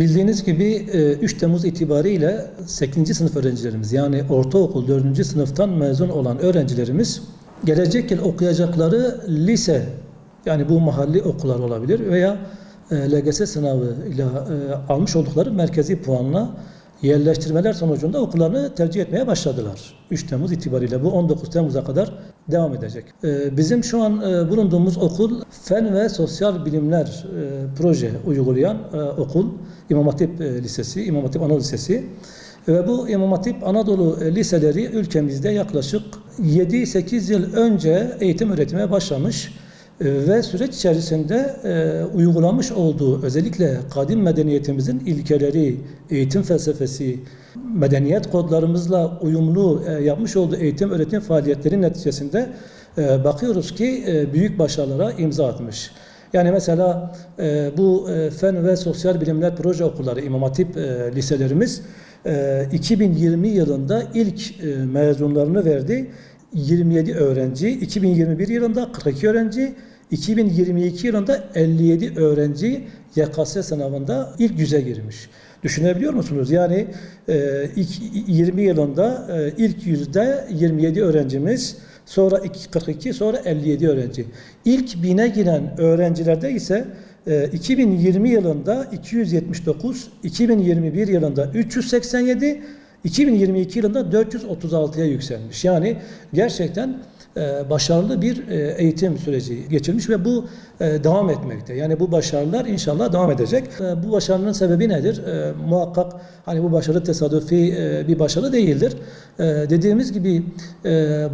Bildiğiniz gibi 3 Temmuz itibariyle 8. sınıf öğrencilerimiz, yani ortaokul 4. sınıftan mezun olan öğrencilerimiz gelecek yıl okuyacakları lise, yani bu mahalli okullar olabilir veya LGS sınavıyla almış oldukları merkezi puanla yerleştirmeler sonucunda okullarını tercih etmeye başladılar. 3 Temmuz itibariyle bu 19 Temmuz'a kadar devam edecek. Bizim şu an bulunduğumuz okul Fen ve Sosyal Bilimler proje uygulayan okul İmam Hatip Lisesi, İmam Hatip Anadolu Lisesi. Ve bu İmam Hatip Anadolu liseleri ülkemizde yaklaşık 7-8 yıl önce eğitim öğretime başlamış ve süreç içerisinde uygulamış olduğu özellikle kadim medeniyetimizin ilkeleri, eğitim felsefesi, medeniyet kodlarımızla uyumlu yapmış olduğu eğitim öğretim faaliyetlerinin neticesinde bakıyoruz ki büyük başarılara imza atmış. Yani mesela bu Fen ve Sosyal Bilimler Proje Okulları, İmam Hatip liselerimiz 2020 yılında ilk mezunlarını verdi. 27 öğrenci, 2021 yılında 42 öğrenci, 2022 yılında 57 öğrenci YKS sınavında ilk yüze girmiş. Düşünebiliyor musunuz? Yani 20 yılında ilk yüzde 27 öğrencimiz, sonra 42, sonra 57 öğrenci. İlk 1000'e giren öğrencilerde ise 2020 yılında 279, 2021 yılında 387, 2022 yılında 436'ya yükselmiş. Yani gerçekten başarılı bir eğitim süreci geçirmiş ve bu devam etmekte. Yani bu başarılar inşallah devam edecek. Bu başarının sebebi nedir? Muhakkak hani bu başarı tesadüfi bir başarı değildir. Dediğimiz gibi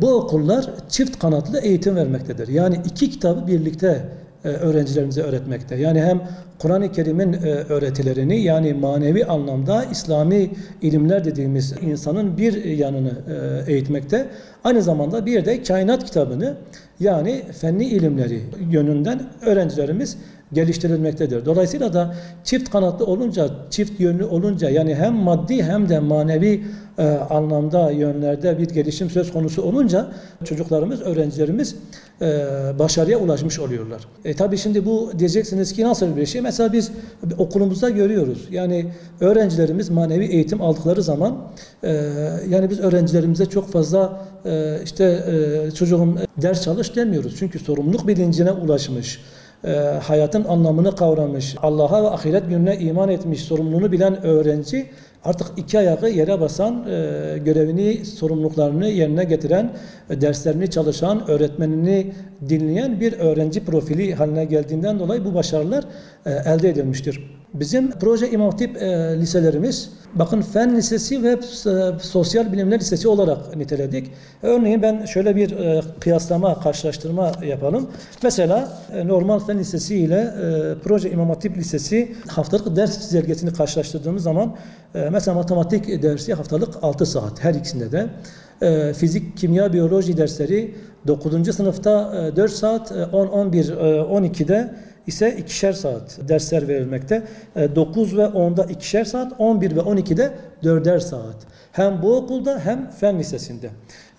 bu okullar çift kanatlı eğitim vermektedir. Yani iki kitabı birlikte öğrencilerimize öğretmekte. Yani hem Kur'an-ı Kerim'in öğretilerini, yani manevi anlamda İslami ilimler dediğimiz insanın bir yanını eğitmekte. Aynı zamanda bir de kainat kitabını, yani fenni ilimleri yönünden öğrencilerimiz geliştirilmektedir. Dolayısıyla da çift kanatlı olunca, çift yönlü olunca, yani hem maddi hem de manevi anlamda yönlerde bir gelişim söz konusu olunca çocuklarımız, öğrencilerimiz başarıya ulaşmış oluyorlar. Tabii şimdi bu diyeceksiniz ki nasıl bir şey? Mesela biz okulumuzda görüyoruz. Yani öğrencilerimiz manevi eğitim aldıkları zaman yani biz öğrencilerimize çok fazla çocuğum ders çalış demiyoruz. Çünkü sorumluluk bilincine ulaşmış, hayatın anlamını kavramış, Allah'a ve ahiret gününe iman etmiş, sorumluluğunu bilen öğrenci artık iki ayağı yere basan, görevini, sorumluluklarını yerine getiren, derslerini çalışan, öğretmenini dinleyen bir öğrenci profili haline geldiğinden dolayı bu başarılar elde edilmiştir. Bizim proje İmam Hatip liselerimiz, bakın Fen Lisesi ve Sosyal Bilimler Lisesi olarak niteledik. Örneğin ben şöyle bir kıyaslama, karşılaştırma yapalım. Mesela normal Fen Lisesi ile proje İmam Hatip Lisesi haftalık ders çizelgesini karşılaştırdığımız zaman mesela matematik dersi haftalık 6 saat her ikisinde de. Fizik, kimya, biyoloji dersleri 9. sınıfta 4 saat, 10, 11, 12'de ise 2'şer saat dersler verilmekte. 9 ve 10'da 2'şer saat, 11 ve 12'de 4'er saat. Hem bu okulda hem Fen Lisesi'nde.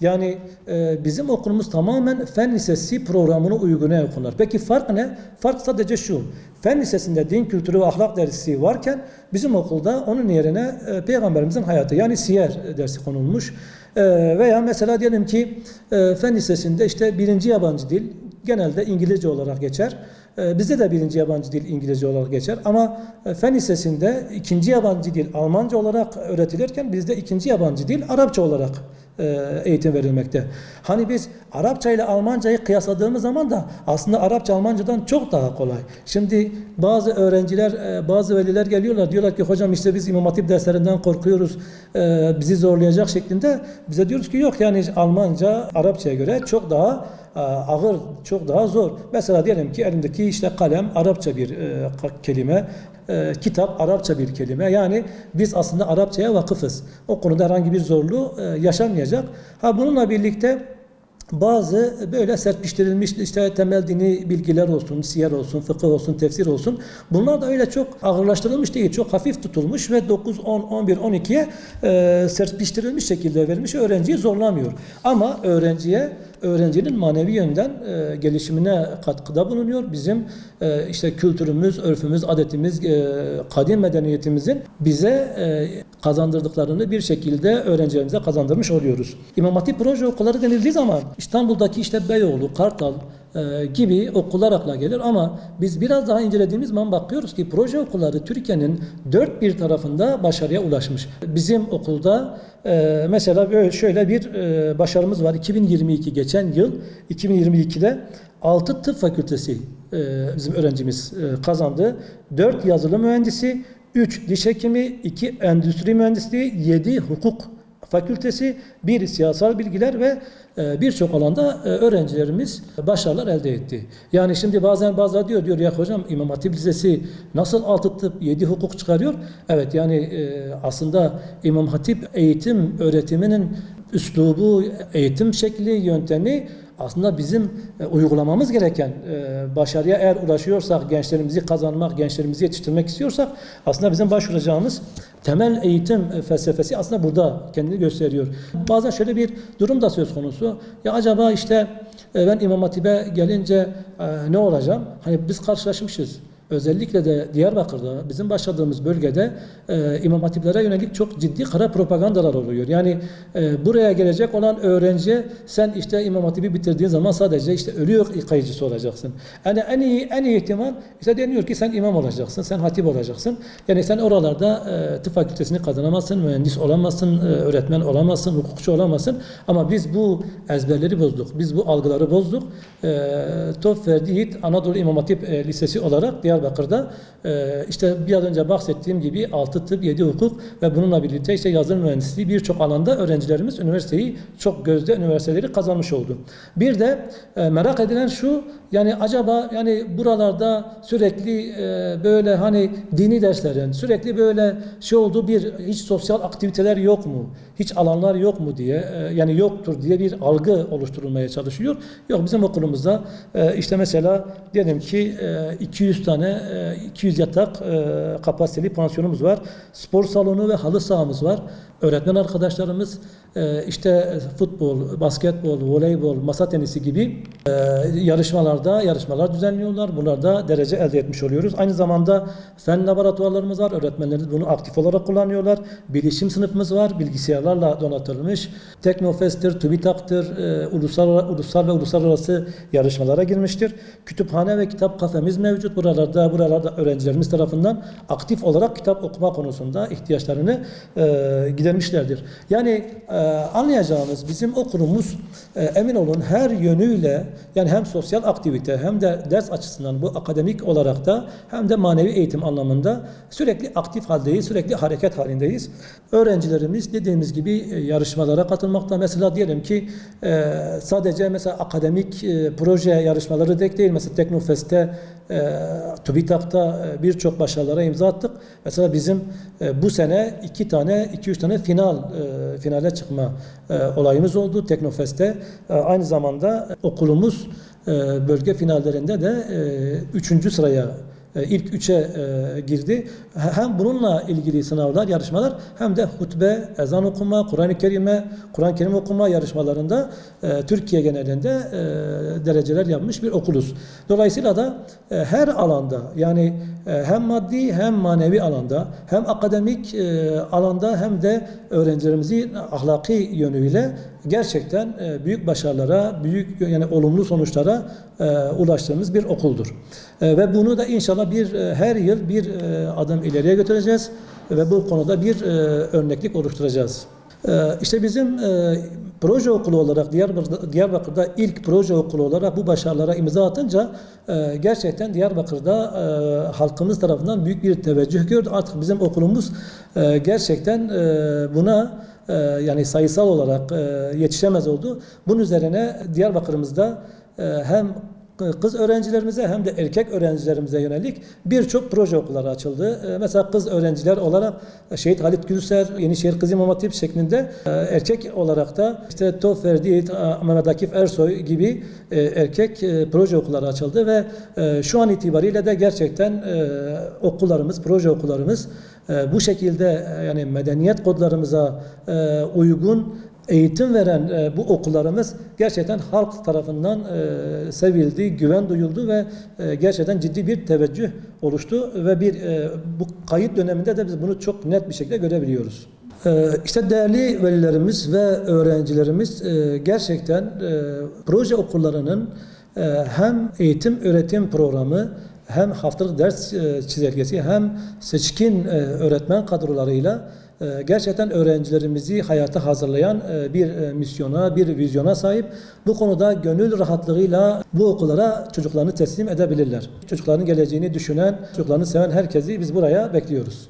Yani bizim okulumuz tamamen Fen Lisesi programını uygulayan okullar. Peki fark ne? Fark sadece şu. Fen Lisesi'nde din kültürü ve ahlak dersi varken bizim okulda onun yerine Peygamberimizin hayatı, yani siyer dersi konulmuş. Veya mesela diyelim ki Fen Lisesi'nde işte birinci yabancı dil genelde İngilizce olarak geçer. Bizde de birinci yabancı dil İngilizce olarak geçer. Ama Fen Lisesi'nde ikinci yabancı dil Almanca olarak öğretilirken bizde ikinci yabancı dil Arapça olarak eğitim verilmekte. Hani biz Arapça ile Almancayı kıyasladığımız zaman da aslında Arapça Almancadan çok daha kolay. Şimdi bazı öğrenciler, bazı veliler geliyorlar, diyorlar ki hocam işte biz İmam Hatip derslerinden korkuyoruz, bizi zorlayacak şeklinde. Bize diyoruz ki yok, yani Almanca Arapçaya göre çok daha ağır, çok daha zor. Mesela diyelim ki elimdeki işte kalem Arapça bir kelime, kitap Arapça bir kelime. Yani biz aslında Arapçaya vakıfız. O konuda herhangi bir zorluğu yaşanmayacak. Bununla birlikte bazı böyle serpiştirilmiş işte temel dini bilgiler olsun, siyer olsun, fıkıh olsun, tefsir olsun. Bunlar da öyle çok ağırlaştırılmış değil, çok hafif tutulmuş ve 9, 10, 11, 12'ye serpiştirilmiş şekilde verilmiş, öğrenciyi zorlamıyor. Ama öğrenciye öğrencinin manevi yönden gelişimine katkıda bulunuyor. Bizim işte kültürümüz, örfümüz, adetimiz, kadim medeniyetimizin bize kazandırdıklarını bir şekilde öğrencilerimize kazandırmış oluyoruz. İmam Hatip proje okulları denildiği zaman İstanbul'daki işte Beyoğlu, Kartal gibi okullar akla gelir ama biz biraz daha incelediğimiz zaman bakıyoruz ki proje okulları Türkiye'nin dört bir tarafında başarıya ulaşmış. Bizim okulda mesela böyle şöyle bir başarımız var. 2022 geçen yıl 2022'de 6 tıp fakültesi bizim öğrencimiz kazandı. 4 yazılım mühendisi, 3 diş hekimi, 2 endüstri mühendisliği, 7 hukuk fakültesi, 1 siyasal bilgiler ve birçok alanda öğrencilerimiz başarılar elde etti. Yani şimdi bazıları diyor ya hocam İmam Hatip Lisesi nasıl 6 tıp 7 hukuk çıkarıyor? Evet yani aslında İmam Hatip eğitim öğretiminin üslubu, eğitim şekli, yöntemi aslında bizim uygulamamız gereken başarıya eğer ulaşıyorsak, gençlerimizi kazanmak, gençlerimizi yetiştirmek istiyorsak aslında bizim başvuracağımız temel eğitim felsefesi aslında burada kendini gösteriyor. Bazen şöyle bir durum da söz konusu. Ya acaba işte ben İmam Hatip'e gelince ne olacağım? Hani biz karşılaşmışız. Özellikle de Diyarbakır'da bizim başladığımız bölgede İmam Hatiplere yönelik çok ciddi kara propagandalar oluyor. Yani buraya gelecek olan öğrenciye sen işte İmam Hatip'i bitirdiğin zaman sadece işte ölü yıkayıcısı olacaksın. Yani en iyi ihtimal işte deniyor ki sen imam olacaksın, sen hatip olacaksın. Yani sen oralarda tıp fakültesini kazanamazsın, mühendis olamazsın, öğretmen olamazsın, hukukçu olamazsın. Ama biz bu ezberleri bozduk, biz bu algıları bozduk. TOF Ferdi Yiğit Anadolu İmam Hatip Lisesi olarak Diyarbakır'da işte biraz önce bahsettiğim gibi 6 tıp, 7 hukuk ve bununla birlikte işte yazılım mühendisliği birçok alanda öğrencilerimiz üniversiteyi çok gözde üniversiteleri kazanmış oldu. Bir de merak edilen şu, yani acaba yani buralarda sürekli böyle hani dini derslerin sürekli böyle olduğu bir hiç sosyal aktiviteler yok mu? Hiç alanlar yok mu diye yani yoktur diye bir algı oluşturulmaya çalışıyor. Yok, bizim okulumuzda işte mesela diyelim ki 200 tane 200 yatak kapasiteli pansiyonumuz var. Spor salonu ve halı sahamız var. Öğretmen arkadaşlarımız işte futbol, basketbol, voleybol, masa tenisi gibi yarışmalar düzenliyorlar. Bunlarda derece elde etmiş oluyoruz. Aynı zamanda fen laboratuvarlarımız var. Öğretmenlerimiz bunu aktif olarak kullanıyorlar. Bilişim sınıfımız var. Bilgisayarlarla donatılmış. Teknofest'tir, TÜBİTAK'tır, ulusal ve uluslararası yarışmalara girmiştir. Kütüphane ve kitap kafemiz mevcut. Buralarda öğrencilerimiz tarafından aktif olarak kitap okuma konusunda ihtiyaçlarını gidermişlerdir. Yani anlayacağımız bizim okulumuz emin olun her yönüyle yani hem sosyal aktivite hem de ders açısından bu akademik olarak da hem de manevi eğitim anlamında sürekli aktif haldeyiz, sürekli hareket halindeyiz. Öğrencilerimiz dediğimiz gibi yarışmalara katılmakta. Mesela diyelim ki sadece mesela akademik proje yarışmaları değil. Mesela Teknofest'te TÜBİTAK'ta birçok başarılara imza attık. Mesela bizim bu sene 2-3 tane finale çıkma olayımız oldu Teknofest'te. Aynı zamanda okulumuz bölge finallerinde de 3. sıraya ilk 3'e girdi. Hem bununla ilgili sınavlar, yarışmalar hem de hutbe, ezan okuma, Kur'an-ı Kerim okuma yarışmalarında Türkiye genelinde dereceler yapmış bir okuluz. Dolayısıyla da her alanda yani hem maddi hem manevi alanda hem akademik alanda hem de öğrencilerimizin ahlaki yönüyle gerçekten büyük başarılara, büyük yani olumlu sonuçlara ulaştığımız bir okuldur. Ve bunu da inşallah her yıl bir adım ileriye götüreceğiz ve bu konuda bir örneklik oluşturacağız. İşte bizim proje okulu olarak Diyarbakır'da ilk proje okulu olarak bu başarılara imza atınca gerçekten Diyarbakır'da halkımız tarafından büyük bir teveccüh gördü. Artık bizim okulumuz gerçekten buna yani sayısal olarak yetişemez oldu. Bunun üzerine Diyarbakır'ımızda hem kız öğrencilerimize hem de erkek öğrencilerimize yönelik birçok proje okulları açıldı. Mesela kız öğrenciler olarak Şehit Halit Gülser, Yenişehir Kız İmam Hatip şeklinde, erkek olarak da işte TOF Ferdi Yiğit, Mehmet Akif Ersoy gibi erkek proje okulları açıldı ve şu an itibariyle de gerçekten okullarımız, proje okullarımız bu şekilde yani medeniyet kodlarımıza uygun eğitim veren bu okullarımız gerçekten halk tarafından sevildi, güven duyuldu ve gerçekten ciddi bir teveccüh oluştu ve bu kayıt döneminde de biz bunu çok net bir şekilde görebiliyoruz. İşte değerli velilerimiz ve öğrencilerimiz gerçekten proje okullarının hem eğitim öğretim programı hem haftalık ders çizelgesi hem seçkin öğretmen kadrolarıyla gerçekten öğrencilerimizi hayata hazırlayan bir misyona, bir vizyona sahip. Bu konuda gönül rahatlığıyla bu okullara çocuklarını teslim edebilirler. Çocukların geleceğini düşünen, çocuklarını seven herkesi biz buraya bekliyoruz.